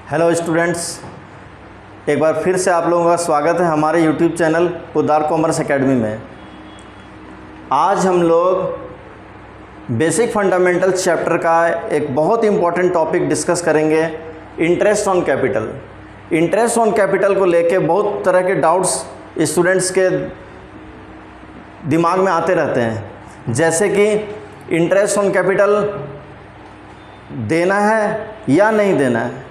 Hello students, एक बार फिर से आप लोगों का स्वागत है हमारे YouTube channel Poddar commerce academy में। आज हम लोग बेसिक फंडामेंटल चैप्टर का एक बहुत इंपॉर्टेंट टॉपिक डिस्कस करेंगे, interest on capital. Interest on capital को लेके बहुत तरह के डाउट्स स्टूडेंट्स के दिमाग में आते रहते हैं, जैसे कि इंटरेस्ट ऑन कैपिटल देना है या नहीं देना है,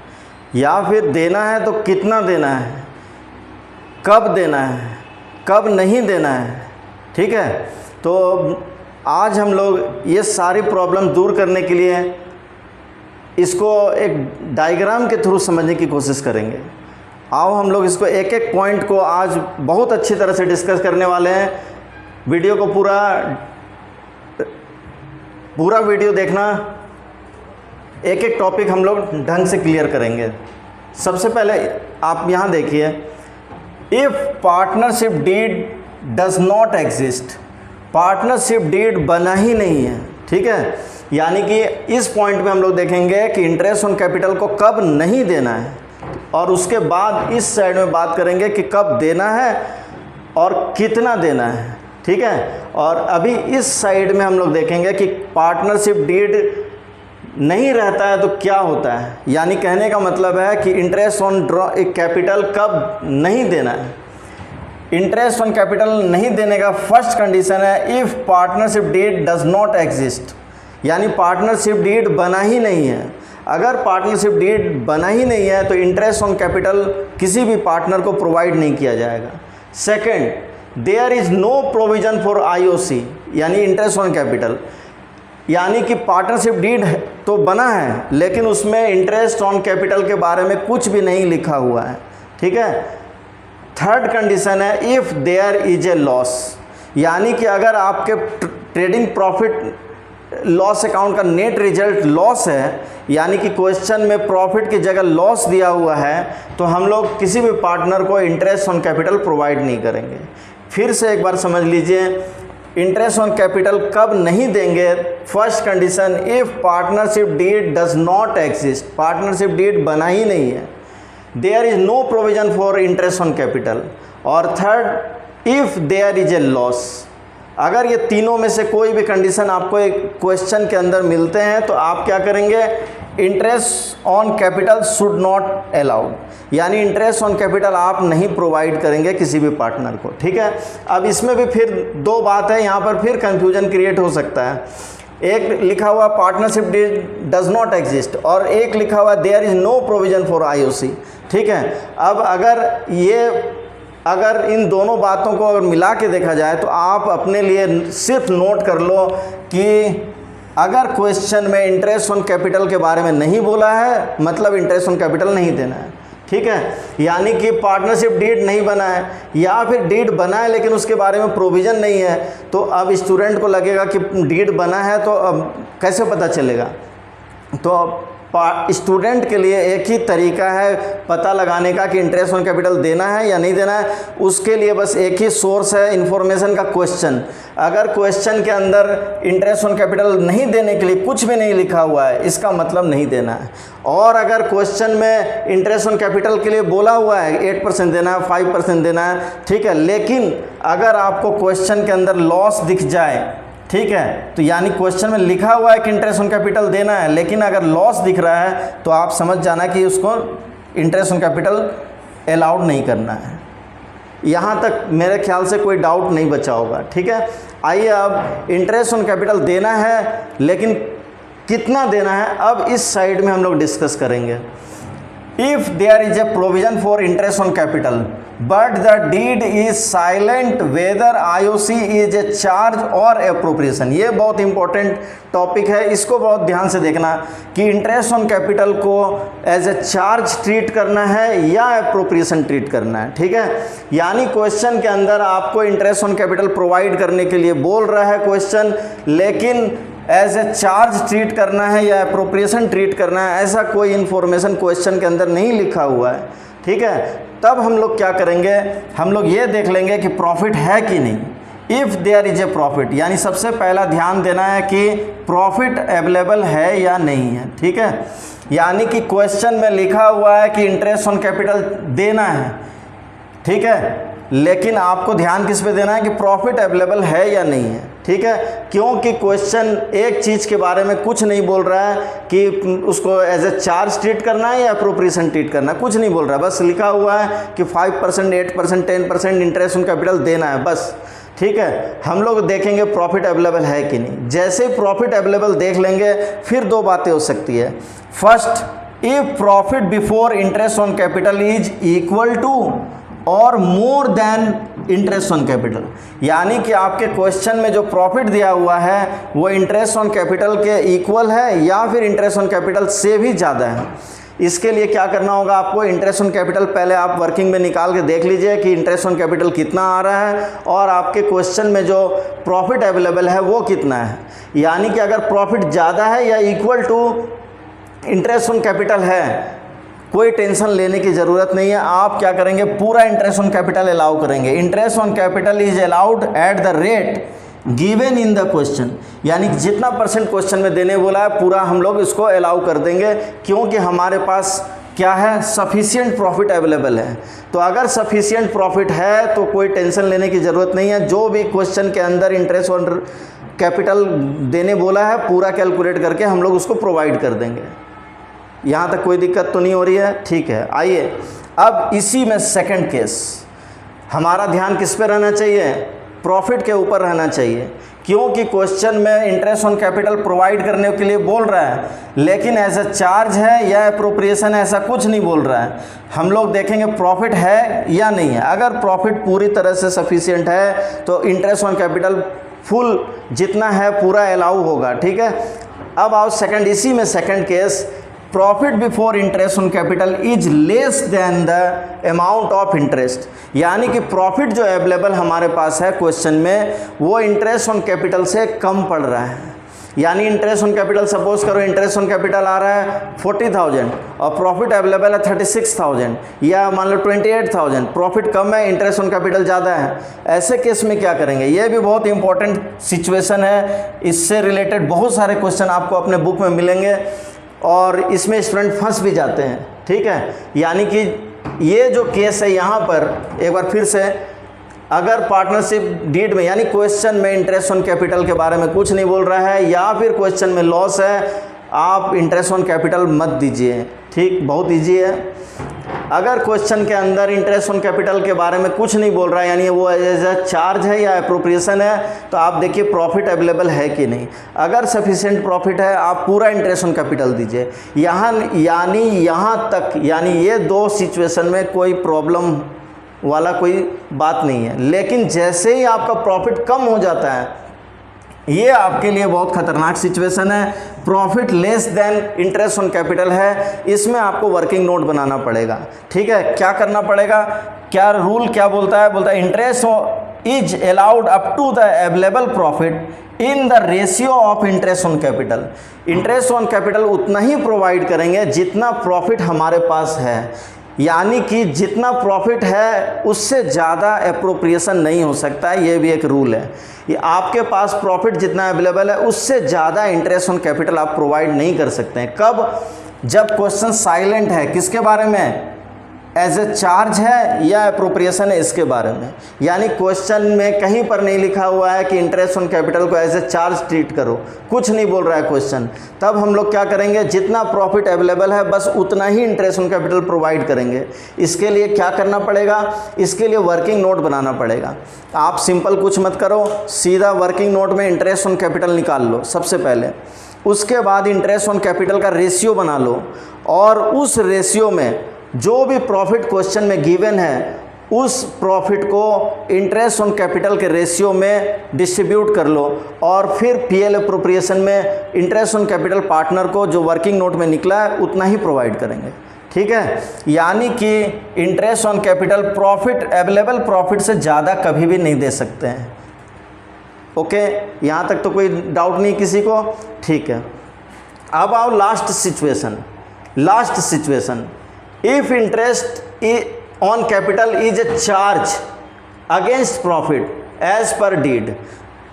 या फिर देना है तो कितना देना है, कब देना है, कब नहीं देना है। ठीक है, तो आज हम लोग ये सारी प्रॉब्लम दूर करने के लिए इसको एक डायग्राम के थ्रू समझने की कोशिश करेंगे। आओ हम लोग इसको एक एक पॉइंट को आज बहुत अच्छी तरह से डिस्कस करने वाले हैं। वीडियो को पूरा वीडियो देखना, एक एक टॉपिक हम लोग ढंग से क्लियर करेंगे। सबसे पहले आप यहाँ देखिए, if partnership deed does not exist, partnership deed बना ही नहीं है। ठीक है, यानी कि इस पॉइंट में हम लोग देखेंगे कि इंटरेस्ट ऑन कैपिटल को कब नहीं देना है, और उसके बाद इस साइड में बात करेंगे कि कब देना है और कितना देना है। ठीक है, और अभी इस साइड में हम लोग देखेंगे कि पार्टनरशिप डीड नहीं रहता है तो क्या होता है। यानी कहने का मतलब है कि इंटरेस्ट ऑन कैपिटल कब नहीं देना है। इंटरेस्ट ऑन कैपिटल नहीं देने का फर्स्ट कंडीशन है if partnership deed does not exist, यानी पार्टनरशिप डीड बना ही नहीं है। अगर पार्टनरशिप डीड बना ही नहीं है तो इंटरेस्ट ऑन कैपिटल किसी भी पार्टनर को प्रोवाइड नहीं किया जाएगा। Second, there is no provision for IOC, यानी इंटरेस्ट ऑन कैपिटल, यानी कि पार्टनरशिप डीड तो बना है लेकिन उसमें इंटरेस्ट ऑन कैपिटल के बारे में कुछ भी नहीं लिखा हुआ है। ठीक है। थर्ड कंडीशन है if there is a loss, यानी कि अगर आपके ट्रेडिंग प्रॉफिट लॉस अकाउंट का नेट रिजल्ट लॉस है, यानी कि क्वेश्चन में प्रॉफिट की जगह लॉस दिया हुआ है, तो हम लोग किसी भी पार्टनर को इंटरेस्ट ऑन कैपिटल प्रोवाइड नहीं करेंगे। फिर से एक बार समझ लीजिए, इंटरेस्ट ऑन कैपिटल कब नहीं देंगे। First condition, if partnership deed does not exist, partnership deed बना ही नहीं है, there is no provision for interest on capital. और third, if there is a loss. अगर ये तीनों में से कोई भी कंडीशन आपको एक क्वेश्चन के अंदर मिलते हैं तो आप क्या करेंगे, interest on capital should not allowed, यानी इंटरेस्ट ऑन कैपिटल आप नहीं प्रोवाइड करेंगे किसी भी पार्टनर को। ठीक है। अब इसमें भी फिर दो बात है, यहाँ पर फिर कंफ्यूजन क्रिएट हो सकता है। एक लिखा हुआ पार्टनरशिप डज नॉट एग्जिस्ट और एक लिखा हुआ there is no provision for IOC। ठीक है। अब अगर इन दोनों बातों को अगर मिला के देखा जाए तो आप अपने लिए सिर्फ नोट कर लो कि अगर क्वेश्चन में इंटरेस्ट ऑन कैपिटल के बारे में नहीं बोला है, मतलब इंटरेस्ट ऑन कैपिटल नहीं देना है। ठीक है, यानी कि पार्टनरशिप डीड नहीं बना है या फिर डीड बना है लेकिन उसके बारे में प्रोविज़न नहीं है, तो अब स्टूडेंट को लगेगा कि डीड बना है तो अब कैसे पता चलेगा। तो स्टूडेंट के लिए एक ही तरीका है पता लगाने का कि इंटरेस्ट ऑन कैपिटल देना है या नहीं देना है। उसके लिए बस एक ही सोर्स है इन्फॉर्मेशन का, क्वेश्चन। अगर क्वेश्चन के अंदर इंटरेस्ट ऑन कैपिटल नहीं देने के लिए कुछ भी नहीं लिखा हुआ है, इसका मतलब नहीं देना है। और अगर क्वेश्चन में इंटरेस्ट ऑन कैपिटल के लिए बोला हुआ है 8% देना है, 5% देना है, ठीक है, लेकिन अगर आपको क्वेश्चन के अंदर लॉस दिख जाए, ठीक है, तो यानी क्वेश्चन में लिखा हुआ है कि इंटरेस्ट ऑन कैपिटल देना है लेकिन अगर लॉस दिख रहा है तो आप समझ जाना कि उसको इंटरेस्ट ऑन कैपिटल अलाउड नहीं करना है। यहाँ तक मेरे ख्याल से कोई डाउट नहीं बचा होगा। ठीक है। आइए, अब इंटरेस्ट ऑन कैपिटल देना है लेकिन कितना देना है, अब इस साइड में हम लोग डिस्कस करेंगे। If there is a provision for interest on capital but the deed is silent whether IOC is a charge और एप्रोप्रिएशन। ये बहुत इंपॉर्टेंट टॉपिक है, इसको बहुत ध्यान से देखना कि इंटरेस्ट ऑन कैपिटल को एज ए चार्ज ट्रीट करना है या एप्रोप्रिएशन ट्रीट करना है। ठीक है, यानी क्वेश्चन के अंदर आपको इंटरेस्ट ऑन कैपिटल प्रोवाइड करने के लिए बोल रहा है क्वेश्चन, लेकिन एज ए चार्ज ट्रीट करना है या एप्रोप्रिएशन ट्रीट करना है, ऐसा कोई इन्फॉर्मेशन क्वेश्चन के अंदर नहीं लिखा हुआ है। ठीक है, तब हम लोग क्या करेंगे, हम लोग ये देख लेंगे कि प्रॉफिट है कि नहीं। If there is a profit, यानी सबसे पहला ध्यान देना है कि प्रॉफिट अवेलेबल है या नहीं है, ठीक है। यानी कि क्वेश्चन में लिखा हुआ है कि इंटरेस्ट ऑन कैपिटल देना है, ठीक है, लेकिन आपको ध्यान किस पे देना है कि प्रॉफिट अवेलेबल है या नहीं है, ठीक है। क्योंकि क्वेश्चन एक चीज़ के बारे में कुछ नहीं बोल रहा है कि उसको एज ए चार्ज ट्रीट करना है या अप्रोप्रिएशन ट्रीट करना है, कुछ नहीं बोल रहा है, बस लिखा हुआ है कि 5%, 8%, 10% इंटरेस्ट ऑन कैपिटल देना है, बस, ठीक है। हम लोग देखेंगे प्रॉफिट अवेलेबल है कि नहीं। जैसे ही प्रॉफिट अवेलेबल देख लेंगे फिर दो बातें हो सकती है। First, if profit before interest on capital is equal to और more than interest on capital, यानी कि आपके क्वेश्चन में जो प्रॉफिट दिया हुआ है वो इंटरेस्ट ऑन कैपिटल के इक्वल है या फिर इंटरेस्ट ऑन कैपिटल से भी ज़्यादा है। इसके लिए क्या करना होगा आपको, इंटरेस्ट ऑन कैपिटल पहले आप वर्किंग में निकाल के देख लीजिए कि इंटरेस्ट ऑन कैपिटल कितना आ रहा है और आपके क्वेश्चन में जो प्रॉफिट अवेलेबल है वो कितना है। यानी कि अगर प्रॉफिट ज़्यादा है या equal to interest on capital है, कोई टेंशन लेने की ज़रूरत नहीं है। आप क्या करेंगे, पूरा इंटरेस्ट ऑन कैपिटल अलाउ करेंगे। Interest on capital is allowed at the rate given in the question, यानी जितना परसेंट क्वेश्चन में देने बोला है पूरा हम लोग इसको अलाउ कर देंगे, क्योंकि हमारे पास क्या है, सफिशिएंट प्रॉफिट अवेलेबल है। तो अगर सफिशिएंट प्रॉफिट है तो कोई टेंशन लेने की ज़रूरत नहीं है। जो भी क्वेश्चन के अंदर इंटरेस्ट ऑन कैपिटल देने बोला है पूरा कैलकुलेट करके हम लोग उसको प्रोवाइड कर देंगे। यहाँ तक कोई दिक्कत तो नहीं हो रही है, ठीक है। आइए अब इसी में सेकंड केस, हमारा ध्यान किस पे रहना चाहिए, प्रॉफिट के ऊपर रहना चाहिए, क्योंकि क्वेश्चन में इंटरेस्ट ऑन कैपिटल प्रोवाइड करने के लिए बोल रहा है, लेकिन ऐसा चार्ज है या अप्रोप्रिएशन ऐसा कुछ नहीं बोल रहा है। हम लोग देखेंगे प्रॉफिट है या नहीं है। अगर प्रॉफिट पूरी तरह से सफिशिएंट है तो इंटरेस्ट ऑन कैपिटल फुल जितना है पूरा अलाउ होगा, ठीक है। अब आओ सेकंड, इसी में second case, profit before interest on capital is less than the amount of interest, यानी कि प्रॉफिट जो अवेलेबल हमारे पास है क्वेश्चन में वो इंटरेस्ट ऑन कैपिटल से कम पड़ रहा है। यानी इंटरेस्ट ऑन कैपिटल, सपोज करो इंटरेस्ट ऑन कैपिटल आ रहा है 40,000 और प्रॉफिट अवेलेबल है 36,000 या मान लो 28,000, प्रॉफिट कम है इंटरेस्ट ऑन कैपिटल ज़्यादा है। ऐसे केस में क्या करेंगे, ये भी बहुत इंपॉर्टेंट सिचुएशन है। इससे रिलेटेड बहुत सारे क्वेश्चन आपको अपने बुक में मिलेंगे और इसमें स्टूडेंट फंस भी जाते हैं, ठीक है। यानी कि ये जो केस है यहाँ पर एक बार फिर से, अगर पार्टनरशिप डीड में यानी क्वेश्चन में इंटरेस्ट ऑन कैपिटल के बारे में कुछ नहीं बोल रहा है या फिर क्वेश्चन में लॉस है, आप इंटरेस्ट ऑन कैपिटल मत दीजिए, ठीक, बहुत ईजी है। अगर क्वेश्चन के अंदर इंटरेस्ट ऑन कैपिटल के बारे में कुछ नहीं बोल रहा है, यानी वो एज अ चार्ज है या अप्रोप्रिएशन है, तो आप देखिए प्रॉफिट अवेलेबल है कि नहीं। अगर सफिशिएंट प्रॉफिट है आप पूरा इंटरेस्ट ऑन कैपिटल दीजिए। यहाँ तक यानी ये दो सिचुएशन में कोई प्रॉब्लम वाला कोई बात नहीं है। लेकिन जैसे ही आपका प्रॉफिट कम हो जाता है, ये आपके लिए बहुत खतरनाक सिचुएशन है। Profit less than interest on capital है, इसमें आपको वर्किंग नोट बनाना पड़ेगा, ठीक है। क्या करना पड़ेगा, क्या रूल क्या बोलता है, बोलता है interest is allowed up to the available profit in the ratio of interest on capital. Interest on capital उतना ही प्रोवाइड करेंगे जितना प्रॉफिट हमारे पास है, यानी कि जितना प्रॉफिट है उससे ज़्यादा अप्रोप्रिएशन नहीं हो सकता है। ये भी एक रूल है, ये आपके पास प्रॉफिट जितना अवेलेबल है उससे ज़्यादा इंटरेस्ट ऑन कैपिटल आप प्रोवाइड नहीं कर सकते हैं। कब, जब क्वेश्चन साइलेंट है, किसके बारे में, एज ए चार्ज है या अप्रोप्रिएशन है, इसके बारे में। यानी क्वेश्चन में कहीं पर नहीं लिखा हुआ है कि इंटरेस्ट ऑन कैपिटल को एज ए चार्ज ट्रीट करो, कुछ नहीं बोल रहा है क्वेश्चन। तब हम लोग क्या करेंगे, जितना प्रॉफिट अवेलेबल है बस उतना ही इंटरेस्ट ऑन कैपिटल प्रोवाइड करेंगे। इसके लिए क्या करना पड़ेगा, इसके लिए वर्किंग नोट बनाना पड़ेगा। आप सिंपल कुछ मत करो, सीधा वर्किंग नोट में इंटरेस्ट ऑन कैपिटल निकाल लो सबसे पहले। उसके बाद इंटरेस्ट ऑन कैपिटल का रेशियो बना लो और उस रेशियो में जो भी प्रॉफिट क्वेश्चन में गिवन है उस प्रॉफिट को इंटरेस्ट ऑन कैपिटल के रेशियो में डिस्ट्रीब्यूट कर लो और फिर पीएल अप्रोप्रिएशन में इंटरेस्ट ऑन कैपिटल पार्टनर को जो वर्किंग नोट में निकला है उतना ही प्रोवाइड करेंगे, ठीक है। यानी कि interest on capital profit available profit से ज़्यादा कभी भी नहीं दे सकते हैं। ओके, यहाँ तक तो कोई डाउट नहीं किसी को, ठीक है। अब आओ last situation, if interest on capital is a charge against profit, as per deed,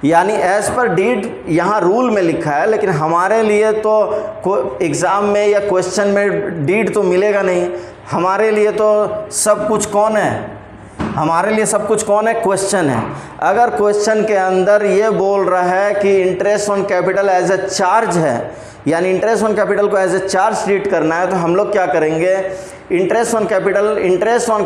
यानी एज पर डीड यहाँ रूल में लिखा है, लेकिन हमारे लिए तो एग्ज़ाम में या क्वेश्चन में डीड तो मिलेगा नहीं। हमारे लिए तो सब कुछ कौन है, हमारे लिए सब कुछ कौन है, क्वेश्चन है। अगर क्वेश्चन के अंदर ये बोल रहा है कि interest on capital as a charge है, यानी इंटरेस्ट ऑन कैपिटल को एज ए चार्ज ट्रीट करना है, तो हम लोग क्या करेंगे, interest on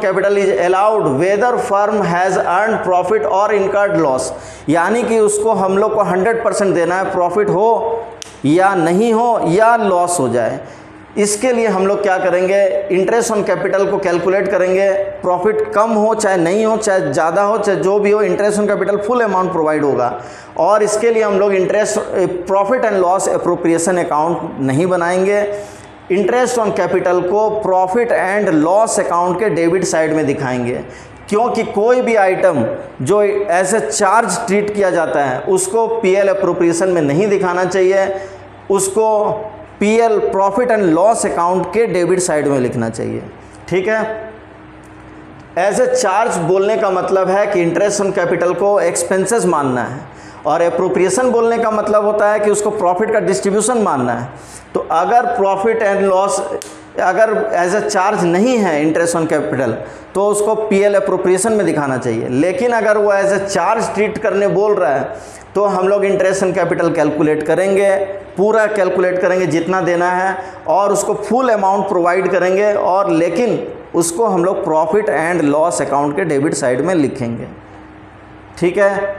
capital is allowed whether firm has earn profit और इनकर्ड लॉस, यानी कि उसको हम लोग को 100% देना है, प्रॉफिट हो या नहीं हो या लॉस हो जाए। इसके लिए हम लोग क्या करेंगे, इंटरेस्ट ऑन कैपिटल को कैलकुलेट करेंगे, प्रॉफिट कम हो चाहे नहीं हो, चाहे ज़्यादा हो चाहे जो भी हो, interest on capital full amount provide होगा। और इसके लिए हम लोग profit and loss appropriation account नहीं बनाएंगे, इंटरेस्ट ऑन कैपिटल को प्रॉफिट एंड लॉस अकाउंट के डेबिट साइड में दिखाएंगे, क्योंकि कोई भी आइटम जो एज ए चार्ज ट्रीट किया जाता है उसको पीएल एप्रोप्रिएशन में नहीं दिखाना चाहिए, उसको PL profit and loss account के डेबिट साइड में लिखना चाहिए। ठीक है, एज ए चार्ज बोलने का मतलब है कि इंटरेस्ट ऑन कैपिटल को एक्सपेंसेस मानना है, और एप्रोप्रिएशन बोलने का मतलब होता है कि उसको प्रॉफिट का डिस्ट्रीब्यूशन मानना है। तो अगर प्रॉफिट एंड लॉस अगर एज ए चार्ज नहीं है इंटरेस्ट ऑन कैपिटल, तो उसको पीएल एप्रोप्रिएशन में दिखाना चाहिए। लेकिन अगर वो एज ए चार्ज ट्रीट करने बोल रहा है तो हम लोग इंटरेस्ट ऑन कैपिटल कैलकुलेट करेंगे, पूरा कैलकुलेट करेंगे जितना देना है, और उसको फुल अमाउंट प्रोवाइड करेंगे, और लेकिन उसको हम लोग प्रॉफिट एंड लॉस अकाउंट के डेबिट साइड में लिखेंगे। ठीक है,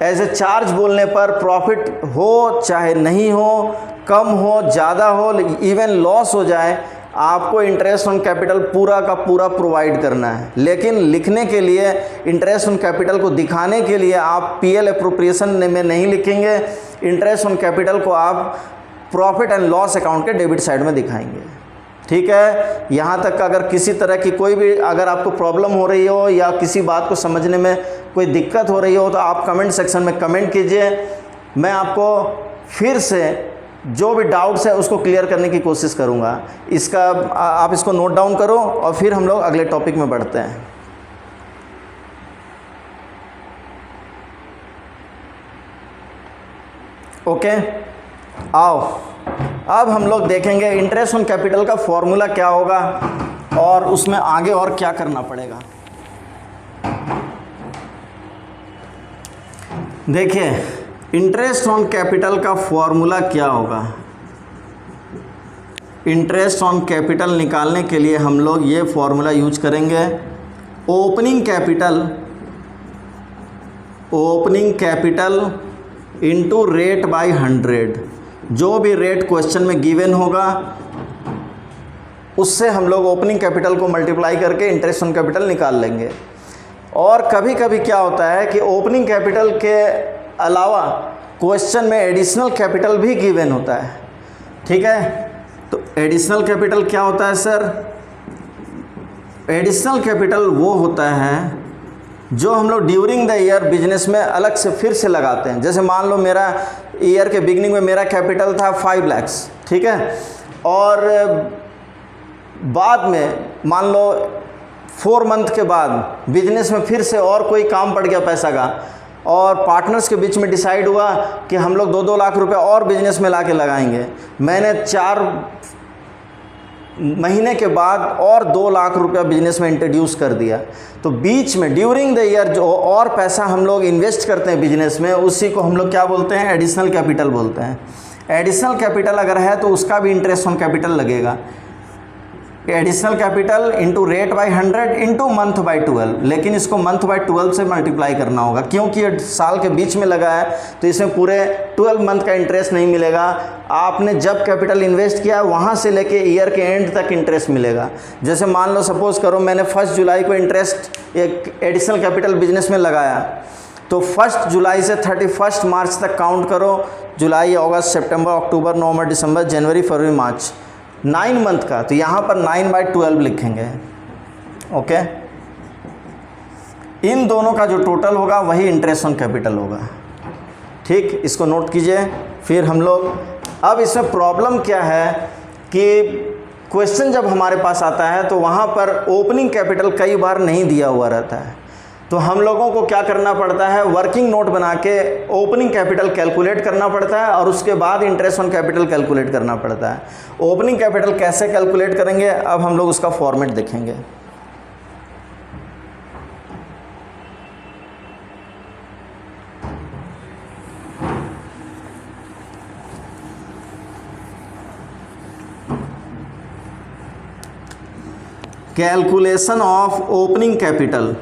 एज ए चार्ज बोलने पर प्रॉफिट हो चाहे नहीं हो, कम हो ज़्यादा हो, इवन लॉस हो जाए, आपको इंटरेस्ट ऑन कैपिटल पूरा का पूरा प्रोवाइड करना है। लेकिन लिखने के लिए, इंटरेस्ट ऑन कैपिटल को दिखाने के लिए आप पीएल एप्रोप्रिएशन में नहीं लिखेंगे, इंटरेस्ट ऑन कैपिटल को आप प्रॉफिट एंड लॉस अकाउंट के डेबिट साइड में दिखाएंगे। ठीक है, यहाँ तक अगर किसी तरह की कोई भी अगर आपको प्रॉब्लम हो रही हो या किसी बात को समझने में कोई दिक्कत हो रही हो तो आप कमेंट सेक्शन में कमेंट कीजिए, मैं आपको फिर से जो भी डाउट्स है उसको क्लियर करने की कोशिश करूँगा। इसका आप इसको नोट डाउन करो और फिर हम लोग अगले टॉपिक में बढ़ते हैं। ओके, आओ अब हम लोग देखेंगे इंटरेस्ट ऑन कैपिटल का फॉर्मूला क्या होगा और उसमें आगे और क्या करना पड़ेगा। देखिए, इंटरेस्ट ऑन कैपिटल का फॉर्मूला क्या होगा। इंटरेस्ट ऑन कैपिटल निकालने के लिए हम लोग ये फॉर्मूला यूज करेंगे, opening capital into rate by 100। जो भी रेट क्वेश्चन में गिवन होगा उससे हम लोग ओपनिंग कैपिटल को मल्टीप्लाई करके इंटरेस्ट ऑन कैपिटल निकाल लेंगे। और कभी कभी क्या होता है कि ओपनिंग कैपिटल के अलावा क्वेश्चन में एडिशनल कैपिटल भी गिवन होता है। ठीक है, तो एडिशनल कैपिटल क्या होता है सर? एडिशनल कैपिटल वो होता है जो हम लोग ड्यूरिंग द ईयर बिजनेस में अलग से फिर से लगाते हैं। जैसे मान लो मेरा ईयर के बिगनिंग में मेरा कैपिटल था 5 लाख, ठीक है, और बाद में मान लो 4 मंथ के बाद बिजनेस में फिर से और कोई काम पड़ गया पैसा का, और पार्टनर्स के बीच में डिसाइड हुआ कि हम लोग 2-2 लाख रुपए और बिजनेस में ला के लगाएंगे। मैंने 4 महीने के बाद और 2 लाख रुपया बिजनेस में इंट्रोड्यूस कर दिया। तो बीच में ड्यूरिंग द ईयर जो और पैसा हम लोग इन्वेस्ट करते हैं बिजनेस में, उसी को हम लोग क्या बोलते हैं? एडिशनल कैपिटल बोलते हैं। एडिशनल कैपिटल अगर है तो उसका भी इंटरेस्ट ऑन कैपिटल लगेगा। Additional capital into rate by 100 into month by 12, लेकिन इसको मंथ बाई 12 से मल्टीप्लाई करना होगा, क्योंकि ये साल के बीच में लगा है तो इसमें पूरे 12 मंथ का इंटरेस्ट नहीं मिलेगा। आपने जब कैपिटल इन्वेस्ट किया वहाँ से लेके ईयर के एंड तक इंटरेस्ट मिलेगा। जैसे मान लो सपोज़ करो मैंने 1 जुलाई को इंटरेस्ट एक एडिशनल कैपिटल बिजनेस में लगाया, तो 1 जुलाई से 31 मार्च तक काउंट करो। जुलाई, अगस्त, सितंबर, अक्टूबर, नवंबर, दिसंबर, जनवरी, फरवरी, मार्च, 9 मंथ का। तो यहाँ पर 9/12 लिखेंगे। ओके, इन दोनों का जो टोटल होगा वही इंटरेस्ट ऑन कैपिटल होगा। ठीक, इसको नोट कीजिए। फिर हम लोग अब इसमें प्रॉब्लम क्या है कि क्वेश्चन जब हमारे पास आता है तो वहाँ पर ओपनिंग कैपिटल कई बार नहीं दिया हुआ रहता है। तो हम लोगों को क्या करना पड़ता है, वर्किंग नोट बना के ओपनिंग कैपिटल कैलकुलेट करना पड़ता है और उसके बाद इंटरेस्ट ऑन कैपिटल कैलकुलेट करना पड़ता है। ओपनिंग कैपिटल कैसे कैलकुलेट करेंगे, अब हम लोग उसका फॉर्मेट देखेंगे। Calculation of opening capital,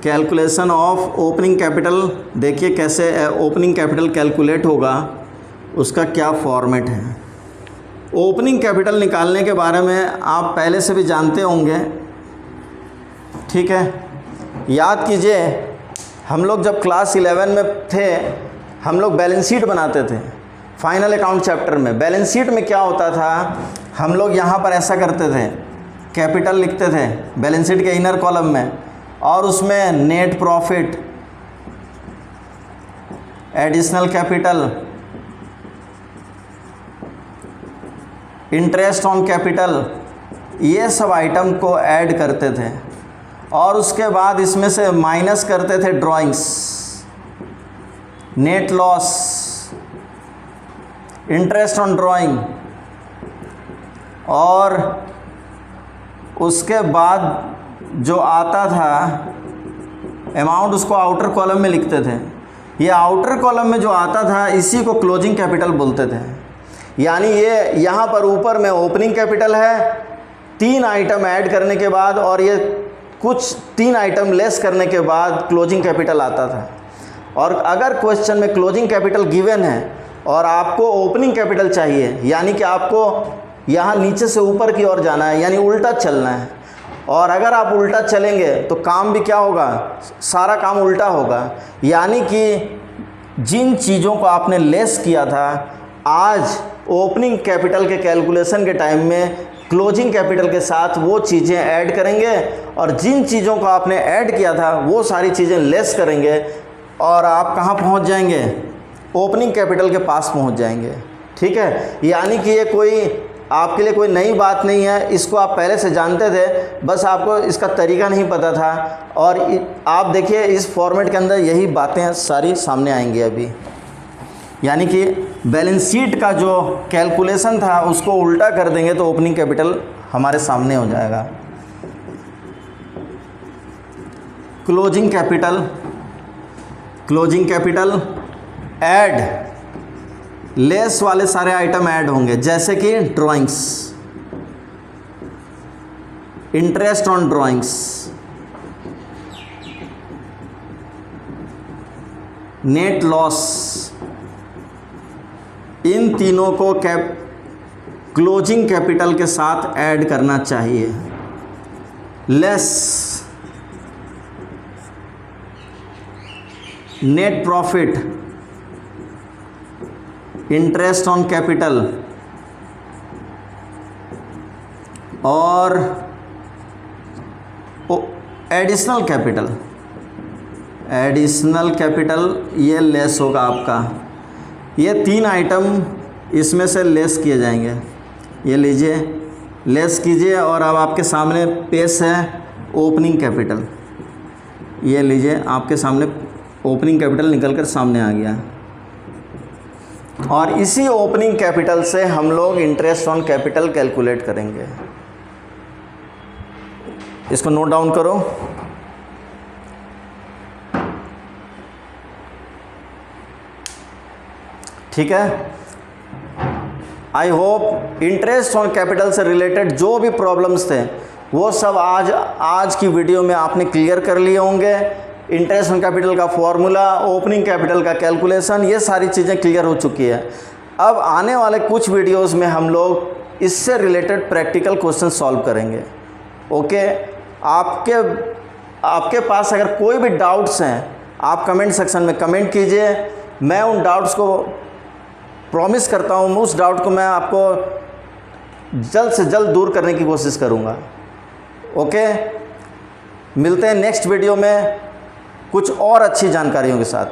calculation of opening capital, देखिए कैसे ओपनिंग कैपिटल कैलकुलेट होगा, उसका क्या फॉर्मेट है। ओपनिंग कैपिटल निकालने के बारे में आप पहले से भी जानते होंगे, ठीक है। याद कीजिए, हम लोग जब क्लास 11 में थे हम लोग बैलेंस शीट बनाते थे फाइनल अकाउंट चैप्टर में। बैलेंस शीट में क्या होता था, हम लोग यहाँ पर ऐसा करते थे, कैपिटल लिखते थे बैलेंस शीट के इनर कॉलम में और उसमें net profit, additional capital, interest on capital, ये सब आइटम को ऐड करते थे और उसके बाद इसमें से माइनस करते थे drawings, net loss, interest on drawing, और उसके बाद जो आता था अमाउंट उसको आउटर कॉलम में लिखते थे। ये आउटर कॉलम में जो आता था इसी को क्लोजिंग कैपिटल बोलते थे। यानी ये यहाँ पर ऊपर में ओपनिंग कैपिटल है 3 आइटम ऐड करने के बाद और ये कुछ 3 आइटम लेस करने के बाद क्लोजिंग कैपिटल आता था। और अगर क्वेश्चन में क्लोजिंग कैपिटल गिवन है और आपको ओपनिंग कैपिटल चाहिए, यानी कि आपको यहाँ नीचे से ऊपर की ओर जाना है, यानी उल्टा चलना है, और अगर आप उल्टा चलेंगे तो काम भी क्या होगा, सारा काम उल्टा होगा। यानी कि जिन चीज़ों को आपने लेस किया था आज ओपनिंग कैपिटल के कैलकुलेशन के टाइम में क्लोजिंग कैपिटल के साथ वो चीज़ें ऐड करेंगे और जिन चीज़ों को आपने ऐड किया था वो सारी चीज़ें लेस करेंगे और आप कहाँ पहुँच जाएंगे, ओपनिंग कैपिटल के पास पहुँच जाएंगे। ठीक है, यानी कि ये कोई आपके लिए कोई नई बात नहीं है, इसको आप पहले से जानते थे, बस आपको इसका तरीका नहीं पता था। और आप देखिए इस फॉर्मेट के अंदर यही बातें सारी सामने आएंगी अभी। यानी कि बैलेंस शीट का जो कैलकुलेशन था उसको उल्टा कर देंगे तो ओपनिंग कैपिटल हमारे सामने हो जाएगा। Closing capital, closing capital add, less वाले सारे आइटम ऐड होंगे, जैसे कि drawings, interest on drawings, net loss, इन तीनों को क्लोजिंग कैपिटल के साथ ऐड करना चाहिए। Less, net profit, interest on capital और एडिशनल कैपिटल, एडिशनल कैपिटल ये लेस होगा आपका। ये 3 आइटम इसमें से लेस किए जाएंगे। ये लीजिए, लेस कीजिए और अब आपके सामने पेश है ओपनिंग कैपिटल। ये लीजिए, आपके सामने ओपनिंग कैपिटल निकल कर सामने आ गया और इसी ओपनिंग कैपिटल से हम लोग इंटरेस्ट ऑन कैपिटल कैलकुलेट करेंगे। इसको नोट डाउन करो। ठीक है, I hope interest on capital से रिलेटेड जो भी प्रॉब्लम्स थे वो सब आज की वीडियो में आपने क्लियर कर लिए होंगे। इंटरेस्ट ऑन कैपिटल का फॉर्मूला, ओपनिंग कैपिटल का कैलकुलेशन, ये सारी चीज़ें क्लियर हो चुकी है। अब आने वाले कुछ वीडियोस में हम लोग इससे रिलेटेड प्रैक्टिकल क्वेश्चन सॉल्व करेंगे। ओके, आपके पास अगर कोई भी डाउट्स हैं आप कमेंट सेक्शन में कमेंट कीजिए। मैं उन डाउट्स को प्रॉमिस करता हूँ, उस डाउट को मैं आपको जल्द से जल्द दूर करने की कोशिश करूँगा। ओके, मिलते हैं नेक्स्ट वीडियो में कुछ और अच्छी जानकारियों के साथ।